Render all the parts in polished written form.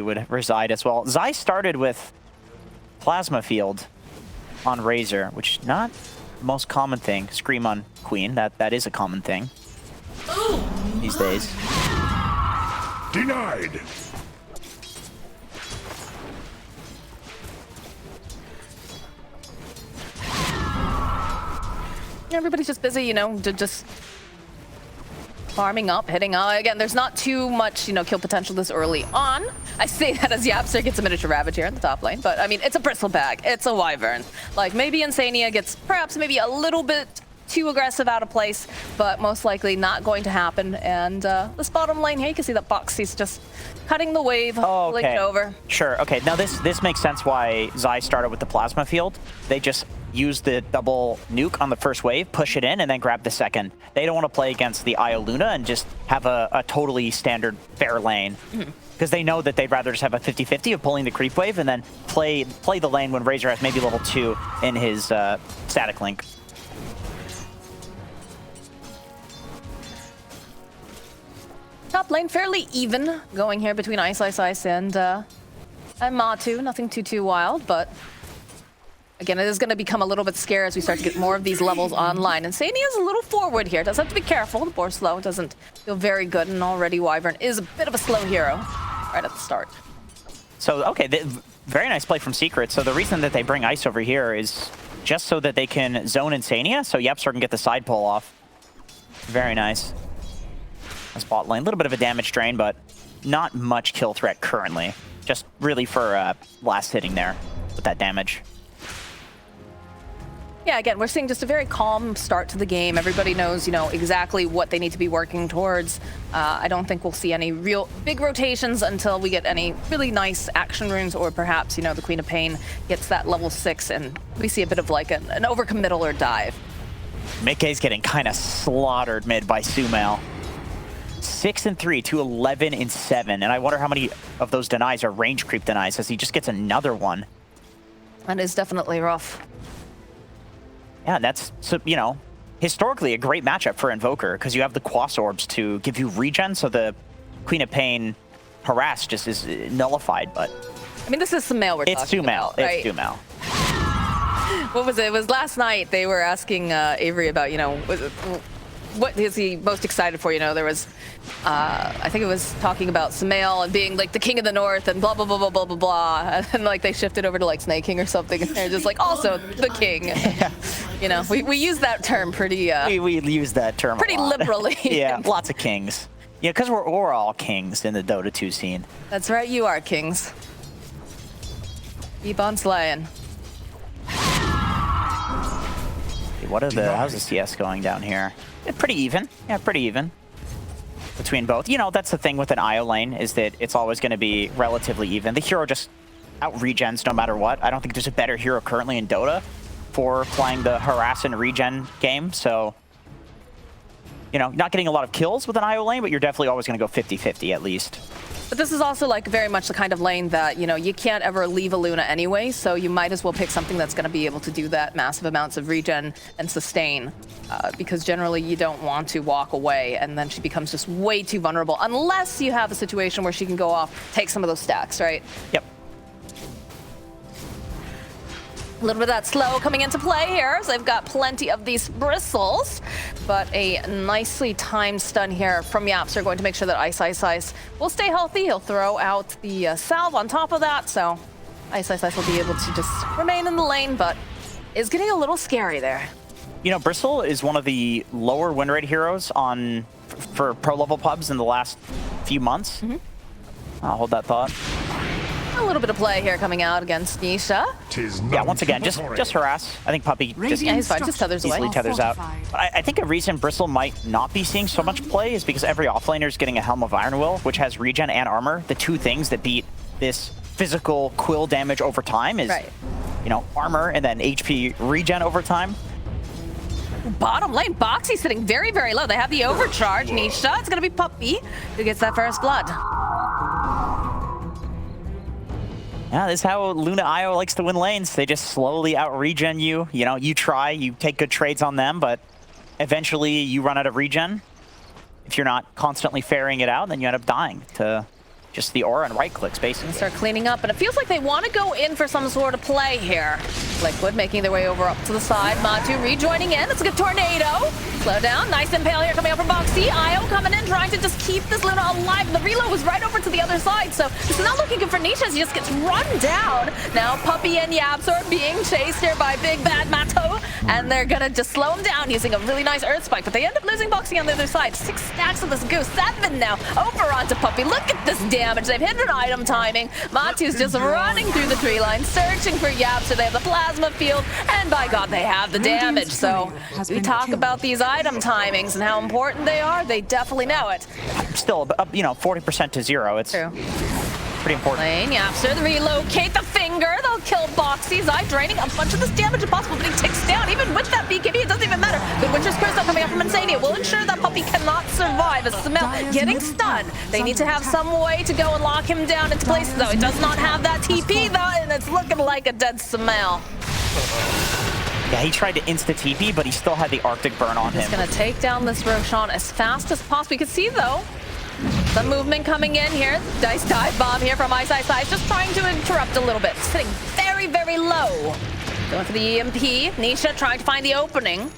he would reside as well. Zai started with Plasma Field on Razor, which is not the most common thing. Scream on Queen, that is a common thing these days. Denied. Everybody's just busy, you know, just farming up, hitting out. Again, there's not too much, you know, kill potential this early on. I say that as Yapster gets a miniature Ravage here in the top lane, but I mean, it's a Bristle Bag, it's a Wyvern. Like, maybe Insania gets perhaps maybe a little bit too aggressive out of place, but most likely not going to happen. And this bottom lane here, you can see that Boxy's just cutting the wave, linked over. Sure, okay. Now this makes sense why Zai started with the Plasma Field. They just use the double nuke on the first wave, push it in, and then grab the second. They don't want to play against the Io Luna and just have a totally standard fair lane. Because they know that they'd rather just have a 50-50 of pulling the creep wave and then play the lane when Razor has maybe level 2 in his static link. Top lane fairly even going here between Ice and Matu. Nothing too wild, but again, it is going to become a little bit scary as we start to get more of these levels online. And Sania is a little forward here. Does have to be careful. The board slow doesn't feel very good, and already Wyvern is a bit of a slow hero right at the start. So, okay, very nice play from Secret. So the reason that they bring Ice over here is just so that they can zone Insania, so Yapster can get the side pull off. Very nice. This bot lane, a little bit of a damage drain, but not much kill threat currently. Just really for last hitting there with that damage. Yeah, again, we're seeing just a very calm start to the game. Everybody knows, you know, exactly what they need to be working towards. I don't think we'll see any real big rotations until we get any really nice action runes, or perhaps, you know, the Queen of Pain gets that level 6 and we see a bit of like an overcommittal or dive. Mickey's getting kind of slaughtered mid by Sumail. 6-3 to 11-7, and I wonder how many of those denies are range creep denies as he just gets another one. That is definitely rough. Yeah, that's, so, you know, historically a great matchup for Invoker because you have the Quas orbs to give you regen, so the Queen of Pain harass just is nullified. But I mean, this is Sumail we're talking about, right? It's Sumail. What was it? It was last night they were asking Avery about, you know, what is he most excited for? You know, there was, I think it was talking about Sumail and being like the king of the north and blah, blah, blah, blah, blah, blah, blah. And like they shifted over to like Snake King or something. And they're just like, also the king. Yeah. You know, we use that term pretty... we use that term pretty a lot. liberally. Yeah, lots of kings. Yeah, because we're all kings in the Dota 2 scene. That's right, you are kings. Keep on slaying. How's the CS going down here? Pretty even. Yeah, pretty even between both. You know, that's the thing with an IO lane, is that it's always going to be relatively even. The hero just out-regens no matter what. I don't think there's a better hero currently in Dota for playing the harass and regen game, so... You know, not getting a lot of kills with an IO lane, but you're definitely always going to go 50-50 at least. But this is also like very much the kind of lane that, you know, you can't ever leave a Luna anyway, so you might as well pick something that's going to be able to do that massive amounts of regen and sustain, because generally you don't want to walk away and then she becomes just way too vulnerable, unless you have a situation where she can go off, take some of those stacks, right? Yep. A little bit of that slow coming into play here, so they've got plenty of these bristles, but a nicely timed stun here from Yapster, going to make sure that Ice will stay healthy. He'll throw out the salve on top of that, so Ice will be able to just remain in the lane, but is getting a little scary there. You know, Bristle is one of the lower win rate heroes for pro level pubs in the last few months. I'll hold that thought. A little bit of play here coming out against Nisha. Yeah, once again, just harass. I think Puppy just, yeah, he's fine. Just tethers away. easily tethers out. But I think a reason Bristle might not be seeing so much play is because every offlaner is getting a Helm of Iron Will, which has regen and armor. The two things that beat this physical quill damage over time is, you know, armor and then HP regen over time. Bottom lane, Boxy sitting very, very low. They have the overcharge. Nisha, it's going to be Puppy who gets that first blood. Yeah, this is how Luna IO likes to win lanes. They just slowly out-regen you. You know, you try, you take good trades on them, but eventually you run out of regen. If you're not constantly ferrying it out, then you end up dying to just the aura and right clicks, basically. Start cleaning up, and it feels like they want to go in for some sort of play here. Liquid making their way over up to the side. Matu rejoining in. It's a good tornado. Slow down. Nice impale here coming out from Boxy. Io coming in, trying to just keep this Luna alive. The reload was right over to the other side, so it's not looking good for Nisha as he just gets run down. Now Puppey and Yapsor being chased here by Big Bad Mato, and they're gonna just slow him down using a really nice Earth Spike, but they end up losing Boxy on the other side. 6 stacks of this Goose. 7 now. Over onto Puppey. Look at this damage. They've hit an item timing. Matu's just running through the tree line, searching for Yapsor. They have the plasma field, and by God, they have the damage. So we talk about these item timings and how important they are. They definitely know it. Still, you know, 40% to 0. It's true. Pretty important. Playing Yapsor, the relocate the finger. They'll kill Boxy. Zai draining a bunch of this damage if possible, but he ticks down. Even with that BKB, it doesn't even matter. Good Winter's Crystal coming up from Insania will ensure that Puppey cannot survive. As Smell getting stunned. They need to have some way to go and lock him down into place, though. It does not have that TP, though, and it's looking like a dead Smell. Yeah, he tried to insta-TP, but he still had the Arctic burn on him. He's going to take down this Roshan as fast as possible. You can see, though, some movement coming in here. Dice dive bomb here from Ice, just trying to interrupt a little bit. Sitting very, very low. Going for the EMP. Nisha trying to find the opening.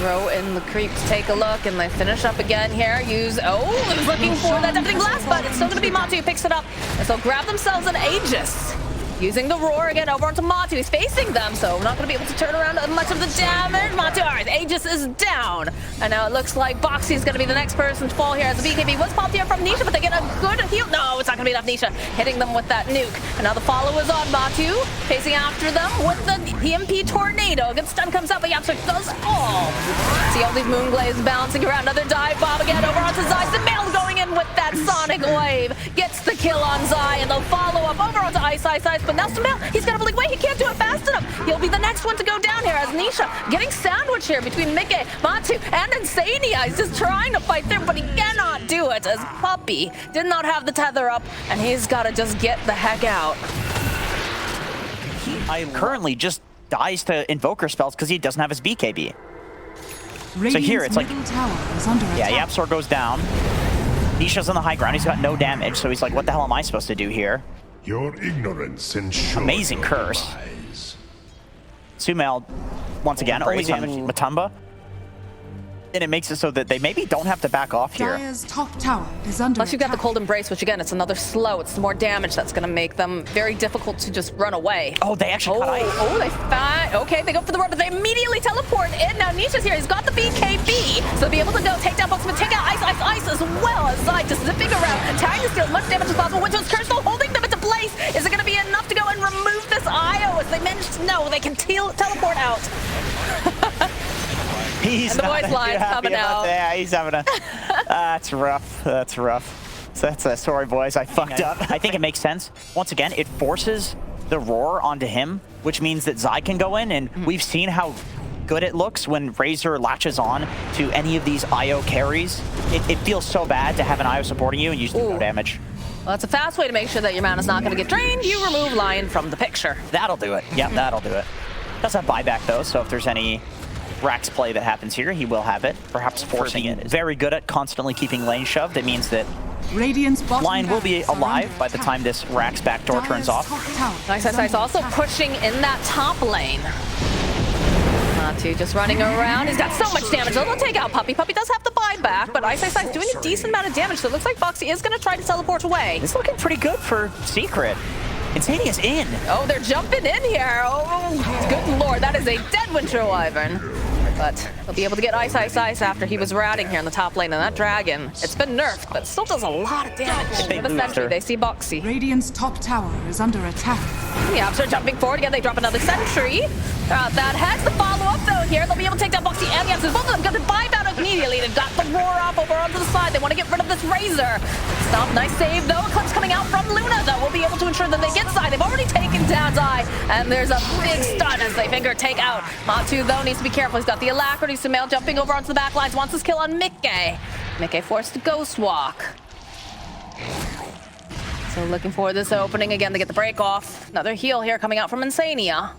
Throw in the creep to take a look, and they finish up again here. Use, looking for that deafening blast, but it's still going to be Matu who picks it up. And so grab themselves an Aegis. Using the roar again over onto Matu. He's facing them, so not going to be able to turn around much of the damage. Matu, all right, Aegis is down. And now it looks like Boxy is going to be the next person to fall here as the BKB was popped here from Nisha, but they get a good heal. No, it's not going to be enough. Nisha hitting them with that nuke. And now the follow is on Matu, chasing after them with the EMP tornado. A good stun comes out, but Yapsor does fall. See all these Moonglaze bouncing around. Another dive bomb again over onto Zai. Mail going in with that sonic wave. Gets the kill on Zai, and they'll follow up over onto Ice. But now Smell, he's got a blink. Wait, he can't do it fast enough. He'll be the next one to go down here as Nisha getting sandwiched here between Mickey, Matu, and Insania. He's just trying to fight through, but he cannot do it as Puppey did not have the tether up, and he's got to just get the heck out. He currently just dies to Invoker spells because he doesn't have his BKB. So here it's like, yeah, Yapsor goes down. Nisha's on the high ground. He's got no damage, so he's like, what the hell am I supposed to do here? Your ignorance ensures amazing curse. Sumail, once again, only damaging Matumba. And it makes it so that they maybe don't have to back off here. Top tower is under Unless you've got the Cold Embrace, which again, it's another slow. It's more damage that's going to make them very difficult to just run away. Oh, they actually cut ice. Oh, they find. Okay, they go for the road, but they immediately teleport in. Now Nisha's here. He's got the BKB, so they'll be able to go take down Boxman, take out Ice as well as Zai, just zipping around, trying to steal as much damage as possible. Winter's Curse still holding them into place. Is it going to be enough to go and remove this Io? As they managed to know they can teleport out. He's and the voice line's coming out. Yeah, he's having a... That's rough. That's rough. So that's sorry, boys. I fucked up. I think it makes sense. Once again, it forces the roar onto him, which means that Zai can go in, and we've seen how good it looks when Razor latches on to any of these IO carries. It feels so bad to have an IO supporting you and you just do no damage. Well, that's a fast way to make sure that your mana's not going to get drained. You remove Lion from the picture. That'll do it. Yeah, that'll do it. Does have buyback, though, so if there's any Rax play that happens here, he will have it. Perhaps forcing it. Very good at constantly keeping lane shoved. It means that Lion will be alive by the time this Rax backdoor turns off. Nice. Also pushing in that top lane. Matu just running around. He's got so much damage. They'll take out Puppey. Puppey does have the buyback, but Ice is doing a decent amount of damage, so it looks like Boxy is going to try to teleport away. It's looking pretty good for Secret. Insania's in. Oh, they're jumping in here. Oh, good lord. That is a dead Winter Wyvern. But they'll be able to get Ice after he was ratting here in the top lane. And that dragon, it's been nerfed, but still does a lot of damage. With a sentry, they see Boxy. Radiant's top tower is under attack. The Ops are jumping forward again. They drop another sentry. That has the follow-up, though, here. They'll be able to take down Boxy and the Ops. Both of them going to buy down immediately. They've got the roar off over onto the side. They want to get rid of this Razor. Stop. Nice save, though. Eclipse coming out from Luna, though. Will be able to ensure that they get side. They've already taken down Zai. And there's a big stun as they finger take out. Matu, though, needs to be careful. He's got the Alacrity. Sumail jumping over onto the back lines. Wants his kill on Mickey. Mickey forced to Ghost Walk. So looking for this opening again to get the break off. Another heal here coming out from Insania.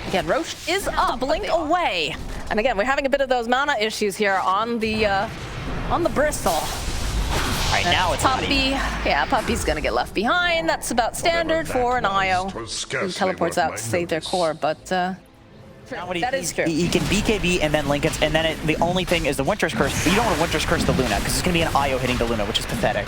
Again, Roche is up, blink away. And again, we're having a bit of those mana issues here on the bristle. Right, now it's Puppy. Yeah, Puppy's gonna get left behind. That's about standard for an IO who teleports out to save their core, but that is true. He can BKB and then Lincoln's, and then the only thing is the Winter's Curse. You don't want to Winter's Curse the Luna, because it's going to be an IO hitting the Luna, which is pathetic.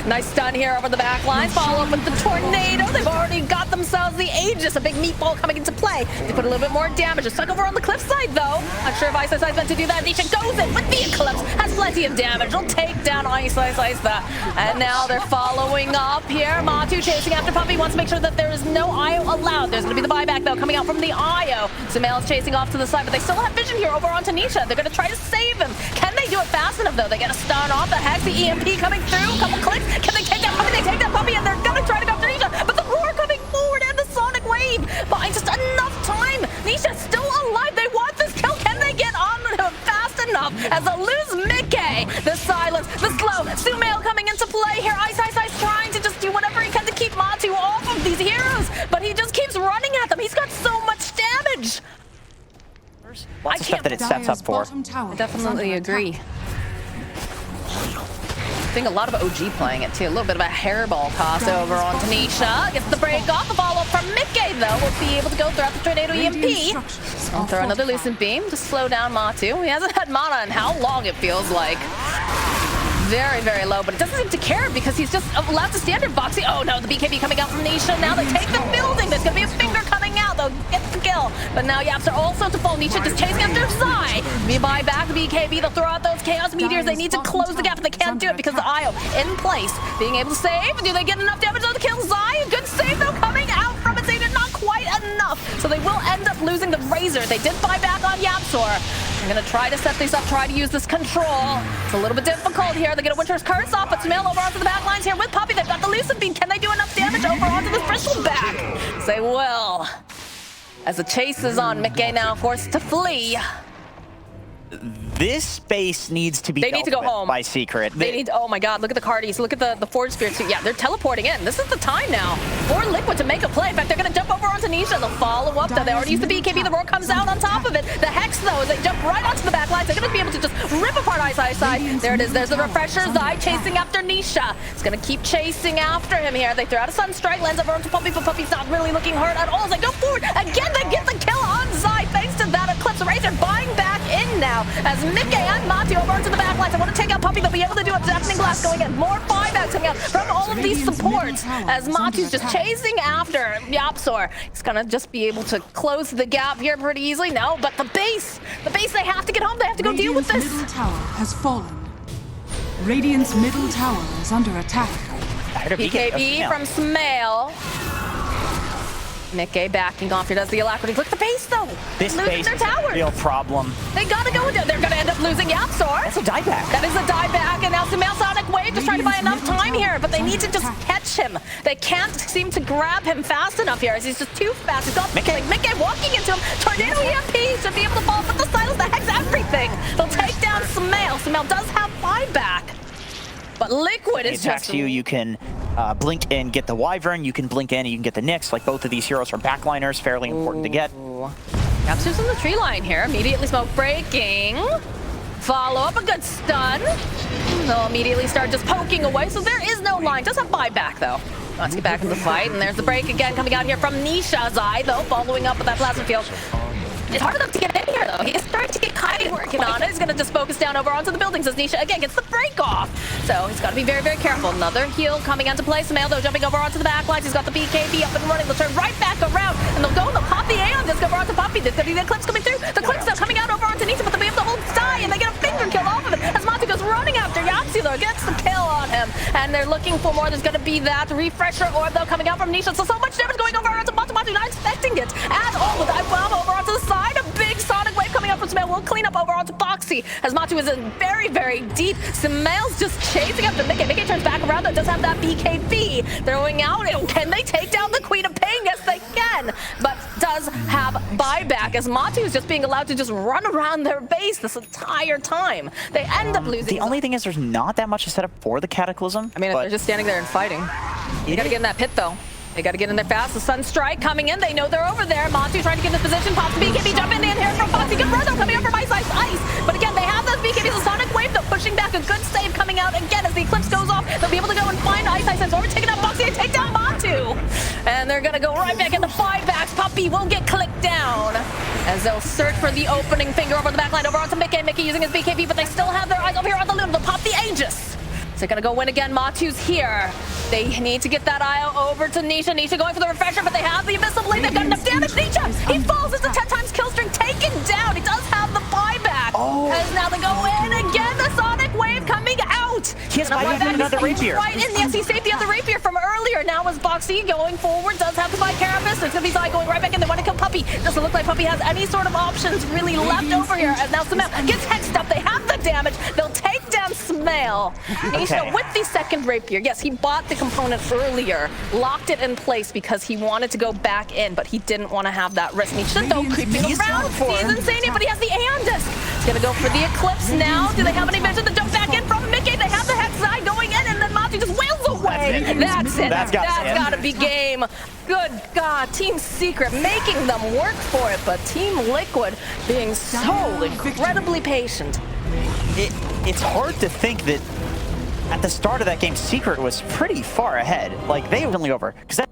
Nice stun here over the back line. Follow up with the Tornado. They've already got themselves the Aegis, a big meatball coming into play. They put a little bit more damage. They're stuck over on the cliffside, though. Not sure if Ice meant to do that. Nisha goes in with the Eclipse. Has plenty of damage. They'll take down Ice that. And now they're following up here. Matu chasing after Puppy. Wants to make sure that there is no IO allowed. There's going to be the buyback, though, coming out from the IO. Sumail's chasing off to the side, but they still have vision here over onto Nisha. They're going to try to save him. Can they do it fast enough, though? They get a stun off the Hex, the EMP coming through. Couple clicks. Can they take that Puppy? They take that Puppy, and they're going to try to go after Nisha. But the Roar coming forward and the Sonic Wave buying just enough time. Nisha's still alive. They want this kill. Can they get on him fast enough as they lose Mickey? The silence, the slow. Sumail coming into play here. Ice trying to just do whatever he can to keep Matu off of these heroes, but he just keeps running at them. He's got so much damage. Lots of stuff that it sets up for. I definitely agree. I think a lot of OG playing it too. A little bit of a hairball toss over on Tanisha. Gets the break off. The follow-up from Mickey, though, will be able to go throughout the Tornado EMP. I'll throw another Lucent Beam to slow down Matu. He hasn't had mana in how long it feels like. Very, very low, but it doesn't seem to care because he's just allowed to standard boxing. Oh no, the BKB coming out from Nisha. Now they take the building. There's going to be a finger coming out. They'll get the kill. But now Yaps are also to fall. Nisha just chasing after Psy. We buy back the BKB. They'll throw out those Chaos Meteors. They need to close the gap, but they can't do it because the IO in place. Being able to save. Do they get enough damage on the kill? Zai, good save though coming out from it. Not quite enough. So they will end up losing the Razor. They did buy back on Yapsor. I'm going to try to set these up, try to use this control. It's a little bit difficult here. They get a Winter's Curse off, but Sumail over onto the back lines here with Puppy. They've got the Lucent Beam. Can they do enough damage over onto this Bristleback? They will. As the chase is on, Mickey now forced to flee. This space needs to be They need to go home. by Secret. They need, oh my god, look at the Cardies, look at the Forge Spirits. Yeah, they're teleporting in. This is the time now for Liquid to make a play. In fact, they're going to jump over onto Nisha. They'll follow up. They already used the BKB. The Roar comes out on top of it. The Hex, though, as they jump right onto the back lines, they're going to be able to just rip apart Ice. There it is. There's the Refresher. Zai chasing after Nisha. It's going to keep chasing after him here. They throw out a Sunstrike, lands over onto Puppy, but Puppy's not really looking hurt at all. As they go forward, again, they get the kill on Zai thanks to that Eclipse Razor buying back in now as Mickey and Mati over onto the back lines. I want to take out Puppy. They'll be able to do a Deafening Blast going in. More buybacks coming out from all of these supports as Matu's just chasing after Yapsor. He's going to just be able to close the gap here pretty easily. No, but the base, they have to get home. They have to go deal with this. Middle tower has fallen. Radiant's middle tower is under attack. BKB from Sumail. Mickey backing off here, does the Alacrity. Look at the base, though. This losing base their is tower. a real problem. They gotta go into it. They're gonna end up losing Yapsor. That's a dieback. That is a dieback, and now Sumail Sonic Wave just trying to buy enough time here, but they need to just catch him. They can't seem to grab him fast enough here, as he's just too fast. He's got Mickey walking into him. Tornado EMP should be able to fall, but the silence, the Hex, everything. They'll take down Sumail. Sumail does have buyback, but Liquid is just... You can blink in, get the Wyvern, you can blink in and you can get the Nyx. Like, both of these heroes are backliners, fairly important to get. Yapsur's in the tree line here. Immediately smoke breaking. Follow up a good stun. They'll immediately start just poking away, so there is no line. Does have buyback, though. Let's get back into the fight, and there's the break again coming out here from Nisha's Eye, though, following up with that plasma field. It's hard enough to get in here, though. He's starting to get kind of working on it. He's going to just focus down over onto the buildings as Nisha, again, gets the break off. So he's got to be very, very careful. Another heal coming into play. Sumail, though, jumping over onto the back lines. He's got the BKB up and running. They'll turn right back around, and they'll go and they'll pop the Aeon Disc over onto Puppy. There's going to be the Eclipse coming through. The Eclipse now coming out over onto Nisha, but they'll be able to hold Sai, and they get a finger kill off of it as Matu goes running after Yapsi, though, gets the kill on him. And they're looking for more. There's going to be that Refresher Orb, though, coming out from Nisha. So much damage going over onto Matu. Matu not expecting it at all. With that bomb over onto the side, a big Sonic Wave coming up from Sumail. We'll clean up over onto Boxy as Matu is in very, very deep. Sumail's just chasing after Mickey. Mickey turns back around, though, does have that BKB throwing out. Can they take down the Queen of Pain? Yes, they can, but does have buyback as Matu is just being allowed to just run around their base this entire time. They end up losing. The only thing is there's not that much to set up for the Cataclysm. I mean, if they're just standing there and fighting. You gotta get in that pit, though. They gotta get in there fast. The Sunstrike coming in. They know they're over there. Matu trying to get this position. Pops the BKB jumping in here from Foxy. Good run, though, coming up from Ice. But again, they have those BKBs. The Sonic Wave, though, pushing back. A good save coming out again as the Eclipse goes off And they're gonna go right back into 5-backs. Puppey will get clicked down as they'll search for the opening finger over the backline over onto Mickey. Mickey using his BKB, but they still have their eyes over here on the Luna. They'll pop the Aegis. They're gonna go win again. Matu's here. They need to get that IO over to Nisha. Nisha going for the refresher, but they have the Abyss of Blade. They've got enough damage. Nisha, he falls. It's a 10 times kill streak taken down. He does have the buyback. Oh. As now they go in again. The Sonic Wave coming out. He has And buyback another rapier. Right in. Yes, he saved the other rapier from earlier. Now is Boxy going forward. Does have the buy Carapace. There's gonna be Zai going right back in. They want to kill Puppey. Doesn't look like Puppey has any sort of options really left over here. As now Smell gets hexed up. They have the damage. They'll take down Smell. Nisha with the second rapier. Yes, he bought the component earlier, locked it in place because he wanted to go back in, but he didn't want to have that risk. Nisha though creeping around. He's insane, but he has the Aeon Disc. He's gonna go for the Eclipse now. Do they have any vision to jump back in from Mickey? They have the Hex Zai going in, and then Matu just wails away. That's it. That's gotta be game. Good God, Team Secret making them work for it, but Team Liquid being so incredibly patient. It's hard to think that at the start of that game, Secret was pretty far ahead. Like, they were only over. Because that